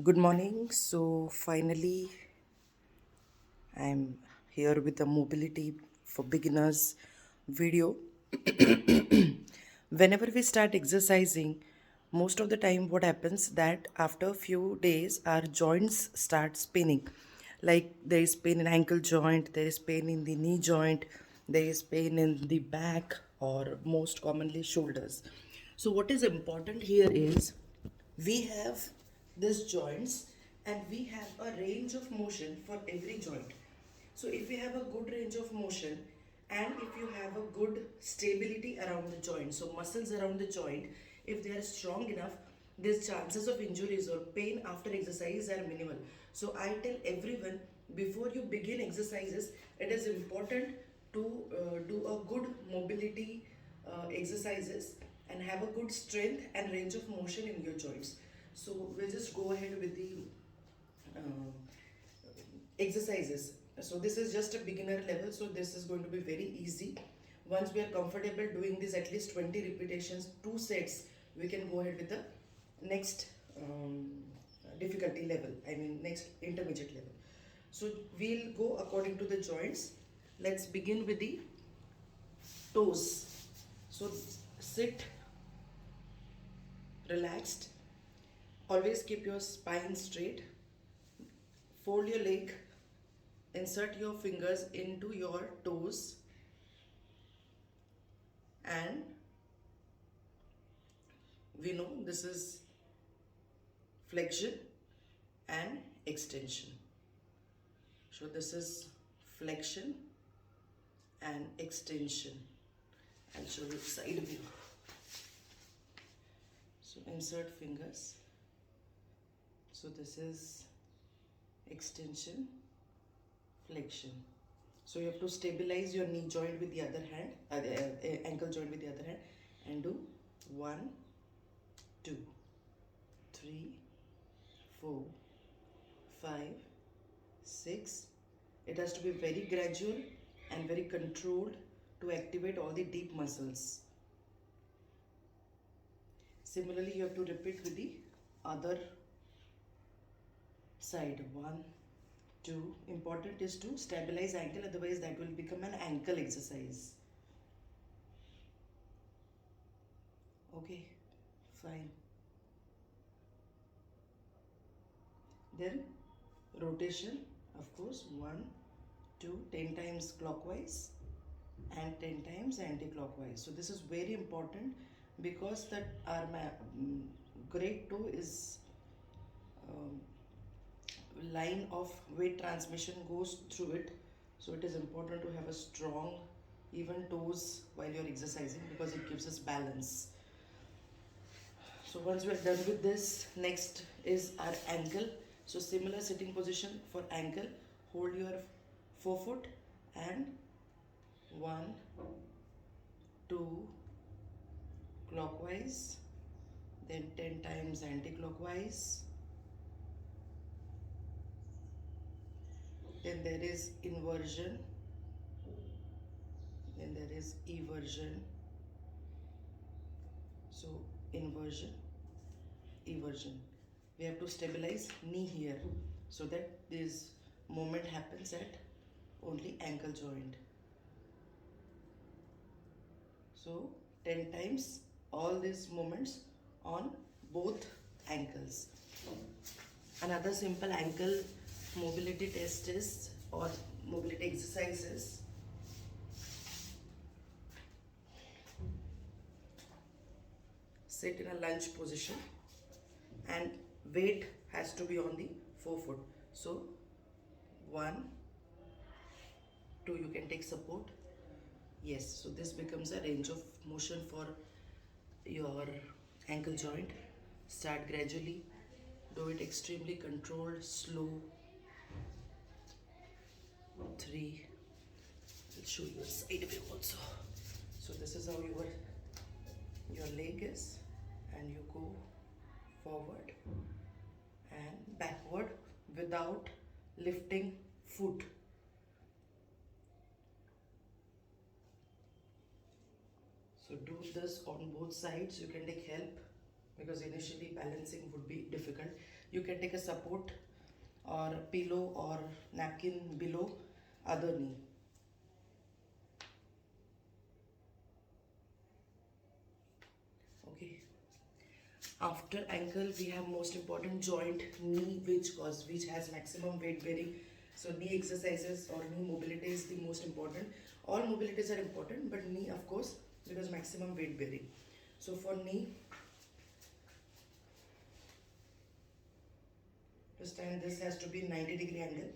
Good morning. So finally, I'm here with a mobility for beginners video. Whenever we start exercising, most of the time what happens that after a few days our joints start spinning. Like there is pain in ankle joint, there is pain in the knee joint, there is pain in the back or most commonly shoulders. So what is important here is we have these joints and we have a range of motion for every joint. So if you have a good range of motion and if you have a good stability around the joint, so muscles around the joint, if they are strong enough, these chances of injuries or pain after exercise are minimal. So I tell everyone, before you begin exercises, it is important to do a good mobility exercises and have a good strength and range of motion in your joints. So we'll just go ahead with the uh, exercises. So this is just a beginner level, so this is going to be very easy. Once we are comfortable doing this at least 20 repetitions, 2 sets, we can go ahead with the next difficulty level, I mean next intermediate level. So we'll go according to the joints. Let's begin with the toes. So sit relaxed, always keep your spine straight, fold your leg, insert your fingers into your toes, and we know this is flexion and extension. So this is flexion and extension. I'll show you side view. So insert fingers. So this is extension, flexion. So you have to stabilize your knee joint with the other hand, ankle joint with the other hand, and do 1, 2, 3, 4, 5, 6. It has to be very gradual and very controlled to activate all the deep muscles. Similarly, you have to repeat with the other side. 1, 2. Important is to stabilize ankle, otherwise that will become an ankle exercise. Okay, fine. Then rotation, of course, 1, 2, 10 times clockwise and 10 times anti-clockwise. So this is very important because that our great toe is um, line of weight transmission goes through it. So it is important to have a strong even toes while you're exercising because it gives us balance. So once we're done with this, next is our ankle. So similar sitting position for ankle. Hold your forefoot and 1, 2 clockwise, then 10 times anti-clockwise. Then there is inversion, then there is eversion. So inversion, eversion. We have to stabilize knee here so that this movement happens at only ankle joint. So 10 times all these movements on both ankles. Another simple ankle mobility test is, or mobility exercises, sit in a lunge position and weight has to be on the forefoot. So 1, 2, you can take support. Yes, so this becomes a range of motion for your ankle joint. Start gradually, do it extremely controlled, slow. 3, I'll show you a side view also. So this is how your leg is, and you go forward and backward without lifting foot. So do this on both sides. You can take help because initially balancing would be difficult. You can take a support or pillow or napkin below other knee. Okay. After ankle, we have most important joint, knee, which has maximum weight bearing. So knee exercises or knee mobility is the most important. All mobilities are important, but knee, of course, because maximum weight bearing. So for knee, to stand, this has to be 90-degree angle,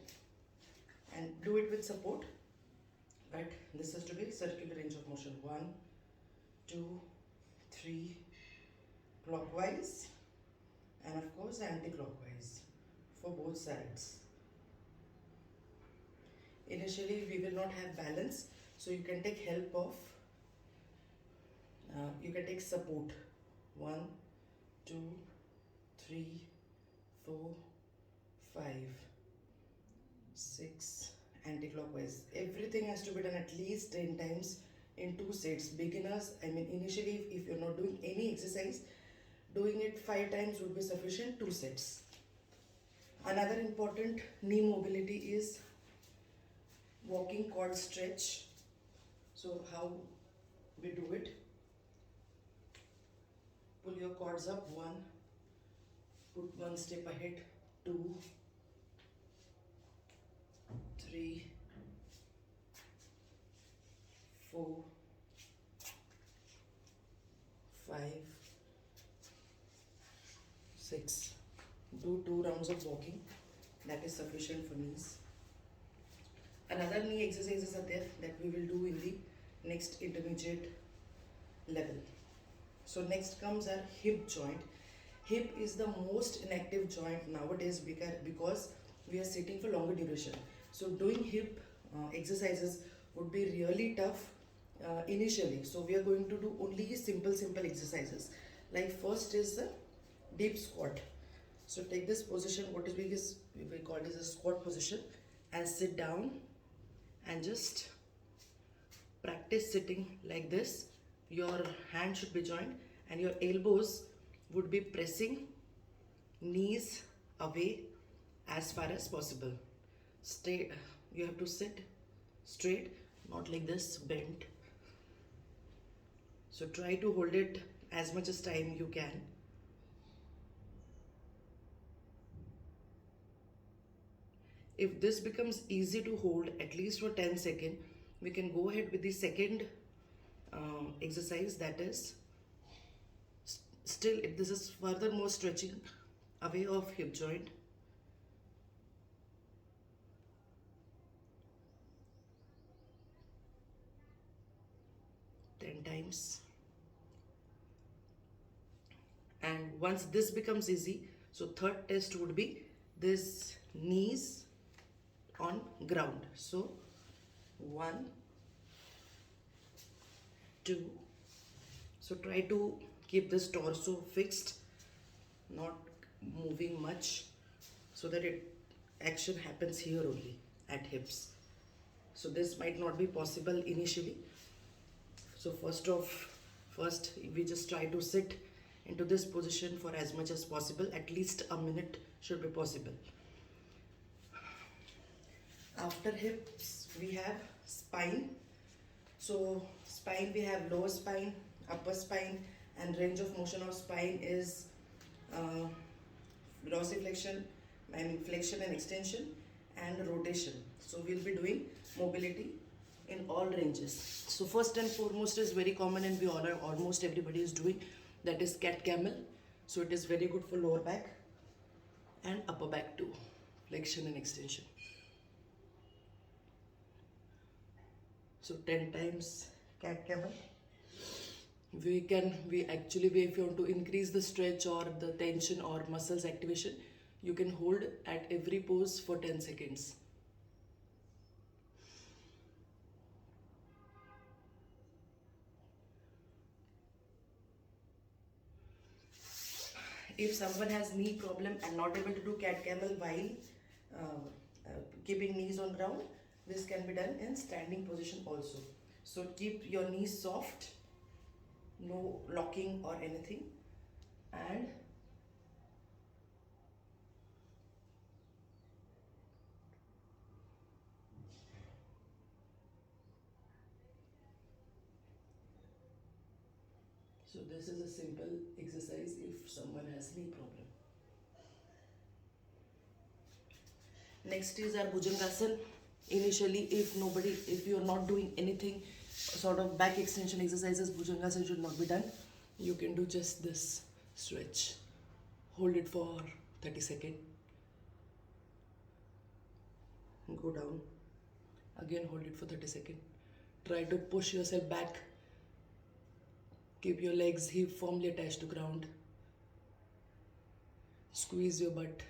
and do it with support. But this has to be circular range of motion. 1, 2, 3, clockwise, and of course anti-clockwise for both sides. Initially we will not have balance, so you can take help of, you can take support. 1, 2, 3, 4, 5, 6, anti-clockwise. Everything has to be done at least 10 times in 2 sets. Beginners, I mean initially, if you're not doing any exercise, doing it 5 times would be sufficient, 2 sets. Another important knee mobility is walking quad stretch. So how we do it? Pull your quads up, 1, put 1 step ahead, 2, 3, 4, 5, 6. Do 2 rounds of walking. That is sufficient for knees. Another knee exercises are there that we will do in the next intermediate level. So next comes our hip joint. Hip is the most inactive joint nowadays because we are sitting for longer duration. So doing hip exercises would be really tough initially. So we are going to do only simple exercises. Like first is the deep squat. So take this position, what is we call it as a squat position, and sit down and just practice sitting like this. Your hand should be joined and your elbows would be pressing knees away as far as possible. Stay, you have to sit straight, not like this, bent. So try to hold it as much as time you can. If this becomes easy to hold at least for 10 seconds, we can go ahead with the second exercise, that is still if this is furthermore stretching away of hip joint. Ten times. And once this becomes easy, so third test would be this knees on ground. So 1, 2. So try to keep this torso fixed, not moving much, so that action happens here only at hips. So this might not be possible initially. So first we just try to sit into this position for as much as possible. At least a minute should be possible. After hips we have spine. So spine, we have lower spine, upper spine, and range of motion of spine is dorsiflexion, flexion and extension, and rotation. So we'll be doing mobility in all ranges. So first and foremost is very common and we all are, almost everybody is doing, that is cat camel. So it is very good for lower back and upper back too, flexion and extension. So 10 times cat camel. If you want to increase the stretch or the tension or muscles activation, you can hold at every pose for 10 seconds. If someone has knee problem and not able to do cat camel while keeping knees on ground, this can be done in standing position also. So keep your knees soft, no locking or anything, and So this is a simple exercise if someone has knee problem. Next is our Bhujangasana. Initially, if you are not doing anything, sort of back extension exercises, Bhujangasana should not be done. You can do just this stretch. Hold it for 30 seconds. Go down. Again, hold it for 30 seconds. Try to push yourself back. Keep your legs hip firmly attached to ground. Squeeze your butt.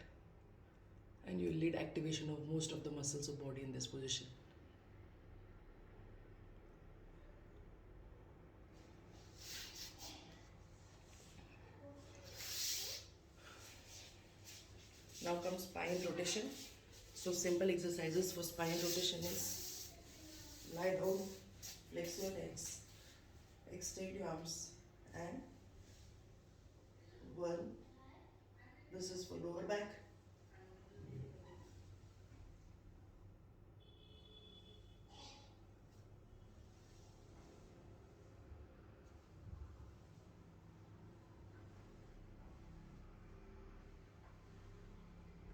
And you lead activation of most of the muscles of body in this position. Now comes spine rotation. So simple exercises for spine rotation is lie down, flex your legs, extend your arms, and one. This is for lower back.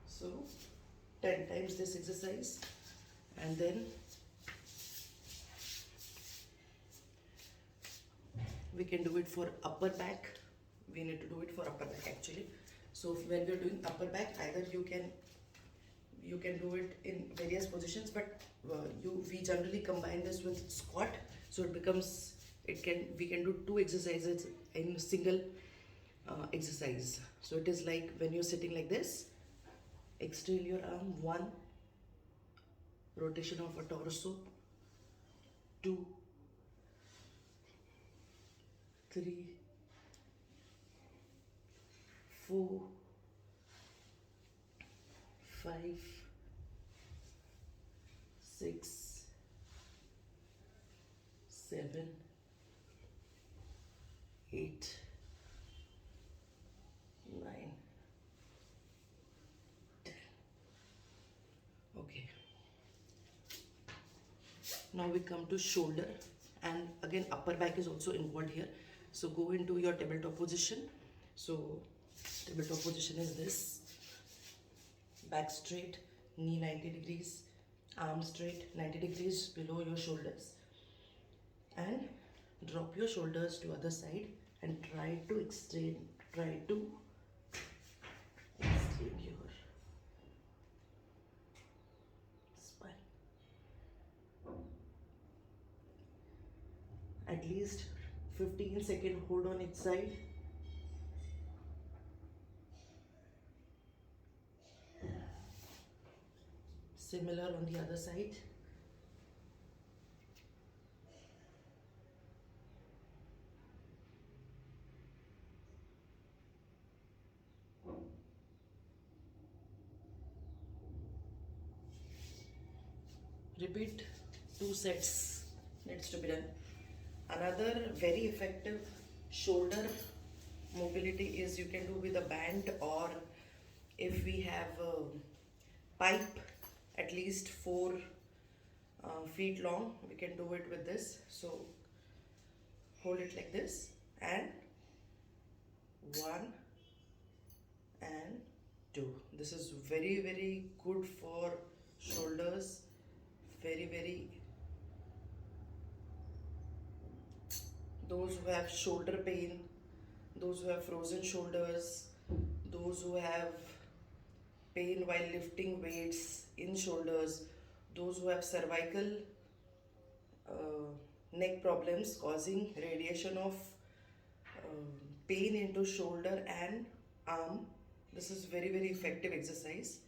So 10 times this exercise, and then we can do it for upper back. We need to do it for upper back actually. So when we are doing upper back, either you can do it in various positions, but we generally combine this with squat, so it becomes we can do two exercises in single exercise. So it is like when you're sitting like this, extend your arm, one, rotation of a torso, two, three, four, five, six, seven, 8, 9, 10. Okay. Now we come to shoulder, and again upper back is also involved here. So go into your tabletop position. So tabletop position is this: back straight, knee 90 degrees, arm straight 90 degrees below your shoulders, and drop your shoulders to other side and try to extend your spine. At least 15-second hold on each side. Similar on the other side. Repeat 2 sets needs to be done. Another very effective shoulder mobility is you can do with a band, or if we have a pipe at least 4 feet long, we can do it with this. So hold it like this, and 1 and 2. This is very good for shoulders. Very, those who have shoulder pain, those who have frozen shoulders, those who have pain while lifting weights in shoulders, those who have cervical neck problems causing radiation of pain into shoulder and arm. This is very effective exercise.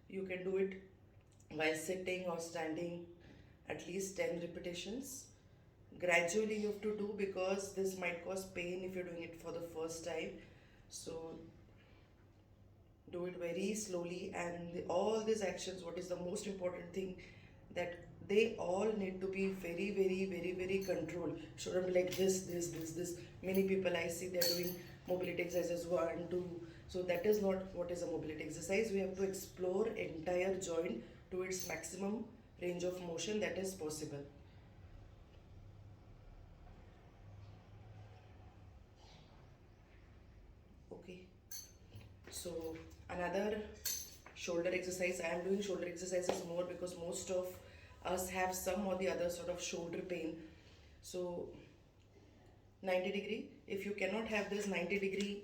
You can do it while sitting or standing, at least 10 repetitions. Gradually you have to do, because this might cause pain if you're doing it for the first time. So do it very slowly, and all these actions, what is the most important thing, that they all need to be very controlled. Shouldn't be like this. Many people I see, they're doing mobility exercises 1, 2. So that is not what is a mobility exercise. We have to explore entire joint to its maximum range of motion that is possible. So another shoulder exercise, I am doing shoulder exercises more because most of us have some or the other sort of shoulder pain. So 90 degree, if you cannot have this 90 degree,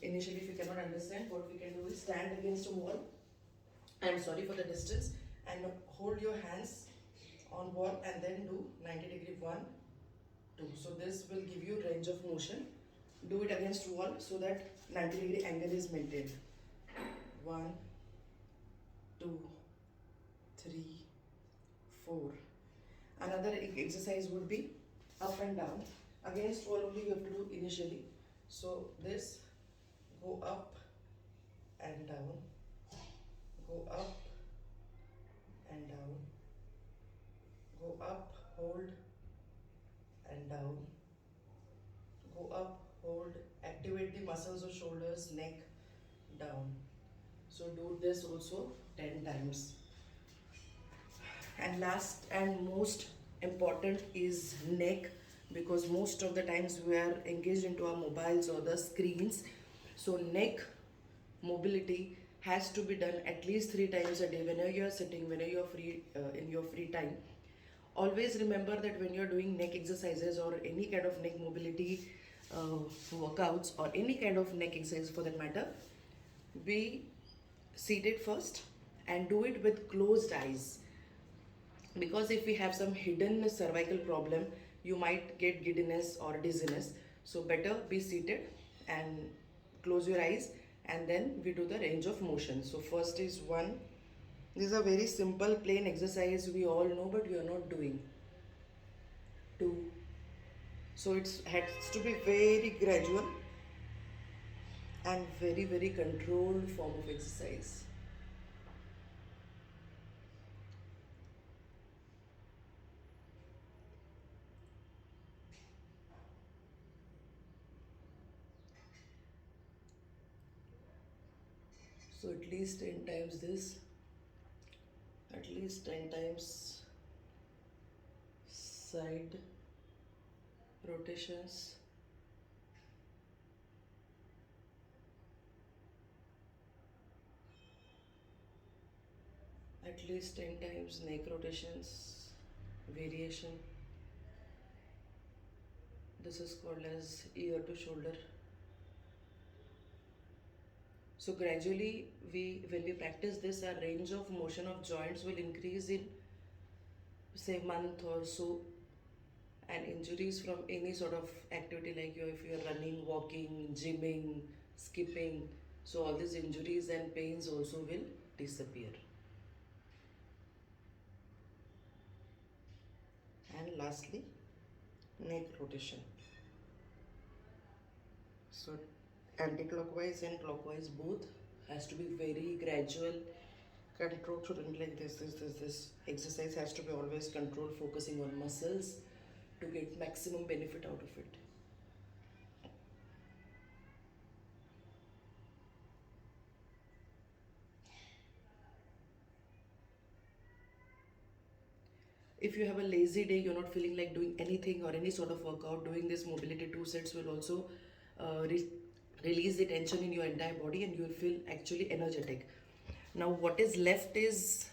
initially if you cannot understand, what we can do is stand against a wall, I'm sorry for the distance, and hold your hands on wall and then do 90 degree, 1 2. So this will give you range of motion. Do it against wall so that 90 degree angle is maintained. 1 2 3 4. Another exercise would be up and down. Against wall only you have to do initially. So this, go up and down, go up and down, go up, hold and down, go up, hold, activate the muscles of shoulders, neck, down. So do this also 10 times. And last and most important is neck, because most of the times we are engaged into our mobiles or the screens. So neck mobility has to be done at least 3 times a day whenever you are sitting, whenever you are free, in your free time. Always remember that when you are doing neck exercises or any kind of neck mobility workouts or any kind of neck exercise for that matter, be seated first and do it with closed eyes, because if we have some hidden cervical problem, you might get giddiness or dizziness. So better be seated and close your eyes, and then we do the range of motion. So first is 1. This is a very simple plain exercise we all know, but we are not doing. 2. So it has to be very gradual and very controlled form of exercise. So at least 10 times this, at least 10 times side rotations, at least 10 times neck rotations, variation. This is called as ear to shoulder. So gradually when we practice this, our range of motion of joints will increase in say month or so, and injuries from any sort of activity like if you are running, walking, gymming, skipping, so all these injuries and pains also will disappear. And lastly, neck rotation. So anti-clockwise and clockwise both has to be very gradual, controlled. Shouldn't like this exercise has to be always controlled, focusing on muscles to get maximum benefit out of it. If you have a lazy day, you're not feeling like doing anything or any sort of workout, doing this mobility 2 sets will also uh, re- release the tension in your entire body and you'll feel actually energetic. Now what is left is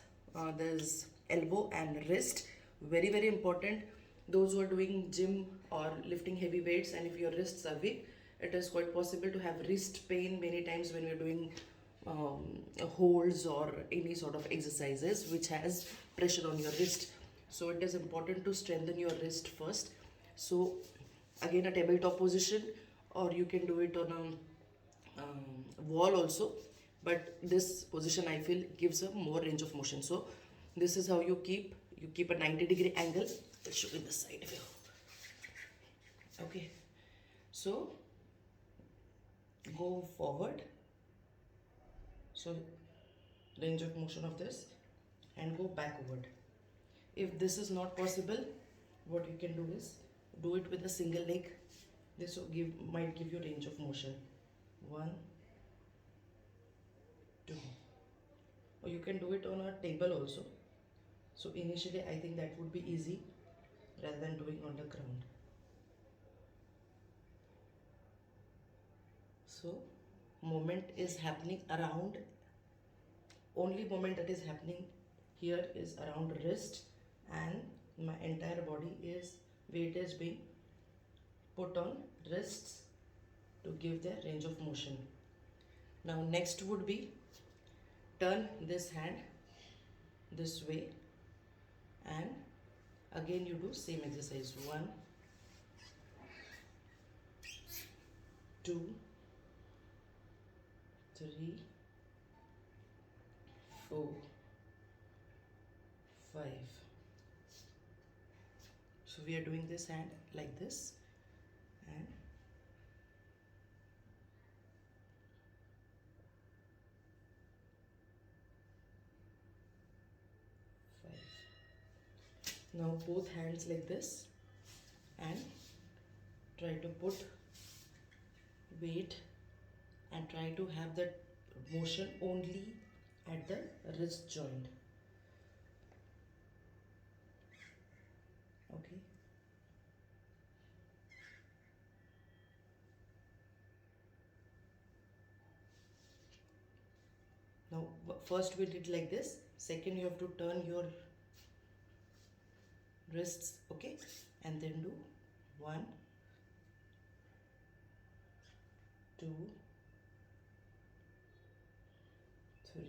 there's elbow and wrist, very important. Those who are doing gym or lifting heavy weights, and if your wrists are weak, it is quite possible to have wrist pain many times when you're doing holds or any sort of exercises which has pressure on your wrist. So it is important to strengthen your wrist first. So again, a tabletop position, or you can do it on a wall also, but this position I feel gives a more range of motion. So this is how you keep a 90 degree angle. I'll show you the side view. Okay, so go forward, so range of motion of this, and go backward. If this is not possible, what you can do is do it with a single leg. This might give you range of motion. 1 2. Or you can do it on a table also. So initially I think that would be easy rather than doing on the ground. So movement is happening around, only movement that is happening here is around wrist, and my entire body is weight is being put on wrists to give the range of motion. Now next would be turn this hand this way, and again you do same exercise. 1, 2, 3, 4, 5. So we are doing this hand like this, and 5. Now both hands like this, and try to put weight and try to have that motion only at the wrist joint. Okay. Now first we did like this, second you have to turn your wrists, okay, and then do 1, 2, 3,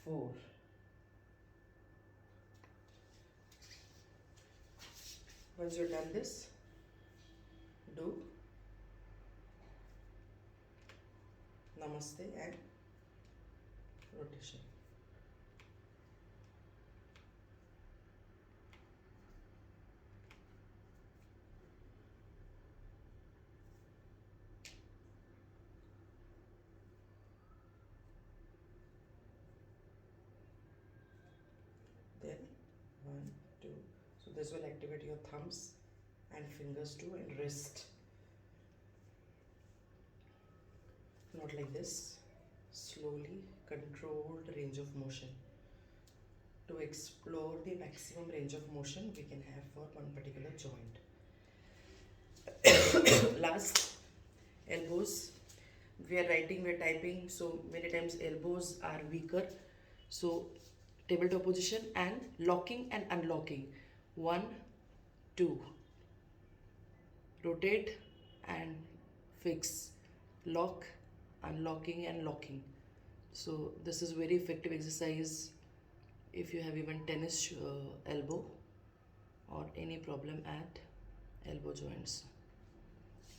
4. Once you've done this, do namaste and rotation. Then 1, 2. So this will activate your thumbs and fingers too, and wrist. Not like this. Slowly controlled range of motion. To explore the maximum range of motion we can have for one particular joint. Last, elbows. We are writing, we are typing, so many times elbows are weaker. So tabletop position and locking and unlocking. 1, 2. Rotate and fix. Lock, unlocking and locking. So this is very effective exercise if you have even tennis elbow or any problem at elbow joints.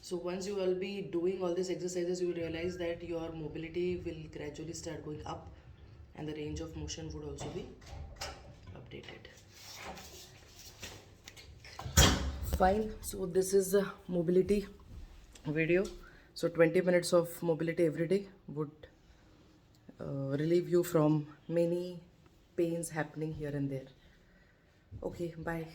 So once you will be doing all these exercises, you will realize that your mobility will gradually start going up, and the range of motion would also be updated. Fine. So this is the mobility video. So 20 minutes of mobility every day would relieve you from many pains happening here and there. Okay, bye.